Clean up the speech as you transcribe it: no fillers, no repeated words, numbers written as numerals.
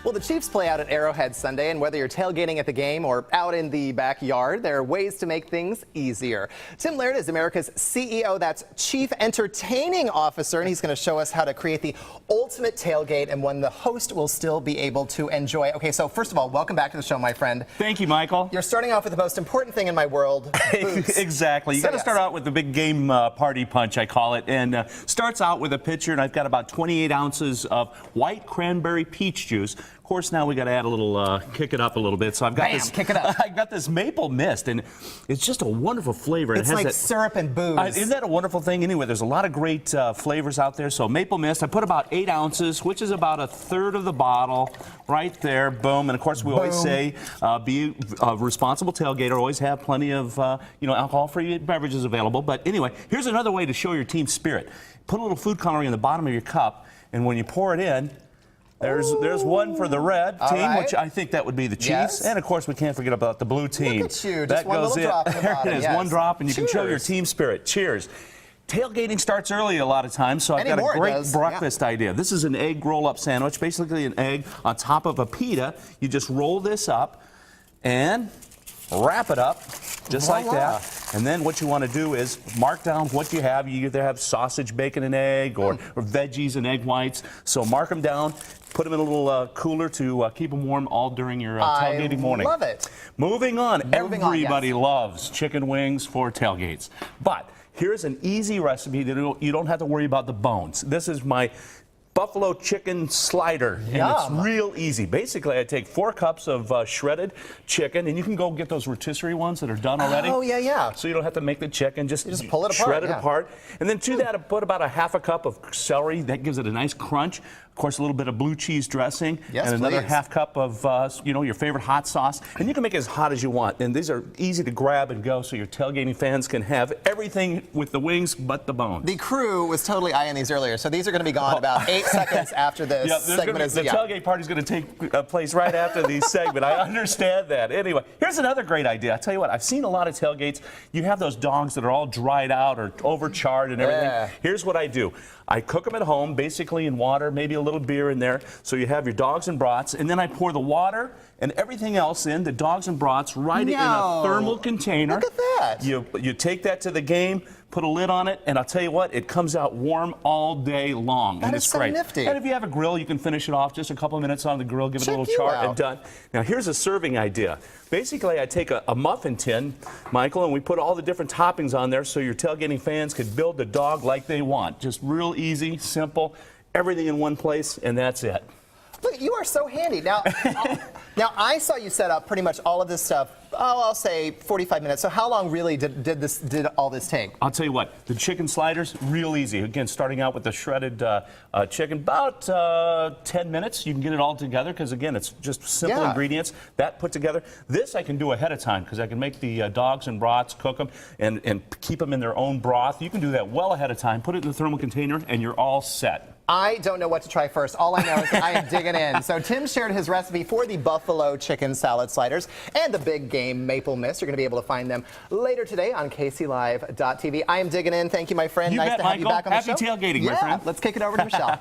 Well, the Chiefs play out at Arrowhead Sunday, and whether you're tailgating at the game or out in the backyard, there are ways to make things easier. Tim Laird is America's CEO, that's Chief Entertaining Officer, and he's going to show us how to create the ultimate tailgate and one the host will still be able to enjoy. Okay, so first of all, welcome back to the show, my friend. Thank you, Michael. You're starting off with the most important thing in my world, booze. Exactly. You got to start out with the big game party punch, I call it, and starts out with a pitcher, and I've got about 28 ounces of white cranberry peach juice. Of course, now we got to add a little, kick it up a little bit. So I've got kick it up. I got this maple mist, and it's just a wonderful flavor. It's like syrup and booze. Isn't that a wonderful thing? Anyway, there's a lot of great flavors out there. So maple mist, I put about 8 ounces, which is about a third of the bottle, right there. Boom. And of course, we always say, be a responsible tailgater. Always have plenty of, alcohol-free beverages available. But anyway, here's another way to show your team spirit. Put a little food coloring in the bottom of your cup, and when you pour it in, there's one for the red team, which I think that would be the Chiefs. Yes. And, of course, we can't forget about the blue team. Look at you. Just that one goes little drop in the bottom. There it is, yes. one drop, and you can show your team spirit. Cheers. Tailgating starts early a lot of times, so I've got a great breakfast idea. This is an egg roll-up sandwich, basically an egg on top of a pita. You just roll this up and wrap it up just like that. And then what you want to do is mark down what you have. You either have sausage, bacon, and egg, or veggies and egg whites. So mark them down. Put them in a little cooler to keep them warm all during your tailgating morning. I love it. Moving on. Everybody loves chicken wings for tailgates. But here's an easy recipe that you don't have to worry about the bones. This is my buffalo chicken slider, and it's real easy. Basically, I take 4 cups of shredded chicken, and you can go get those rotisserie ones that are done already. Oh, yeah, yeah. So you don't have to make the chicken, just pull it apart, shred it apart. And then to that, I put about a half a cup of celery. That gives it a nice crunch. Of course, a little bit of blue cheese dressing, and another half cup of your favorite hot sauce. And you can make it as hot as you want. And these are easy to grab and go, so your tailgating fans can have everything with the wings but the bones. The crew was totally eyeing these earlier, so these are going to be gone about 8 seconds after this segment is the tailgate party is going to take place right after the segment. I understand that. Anyway, here's another great idea. I tell you what, I've seen a lot of tailgates. You have those dogs that are all dried out or overcharred and everything. Here's what I do. I cook them at home, basically in water, maybe a little beer in there. So you have your dogs and brats, and then I pour the water and everything else in, the dogs and brats, right in a thermal container. Look at that. You take that to the game, put a lid on it, and I'll tell you what, it comes out warm all day long. That is so nifty. And if you have a grill, you can finish it off just a couple of minutes on the grill, give it a little char, and done. Now, here's a serving idea. Basically, I take a muffin tin, Michael, and we put all the different toppings on there so your tailgating fans can build the dog like they want. Just real easy, simple, everything in one place, and that's it. Look, you are so handy. Now, now I saw you set up pretty much all of this stuff. Oh, I'll say 45 minutes. So how long really did all this take? I'll tell you what, the chicken sliders, real easy. Again, starting out with the shredded chicken, about 10 minutes. You can get it all together because, again, it's just simple ingredients. That put together. This I can do ahead of time because I can make the dogs and brats, cook them, and keep them in their own broth. You can do that well ahead of time. Put it in the thermal container, and you're all set. I don't know what to try first. All I know is I am digging in. So Tim shared his recipe for the buffalo chicken salad sliders and the big game maple mist. You're going to be able to find them later today on KCLive.tv. I am digging in. Thank you, my friend. You nice bet, to have Michael. you back on the show. Happy tailgating, my friend. Let's kick it over to Michelle.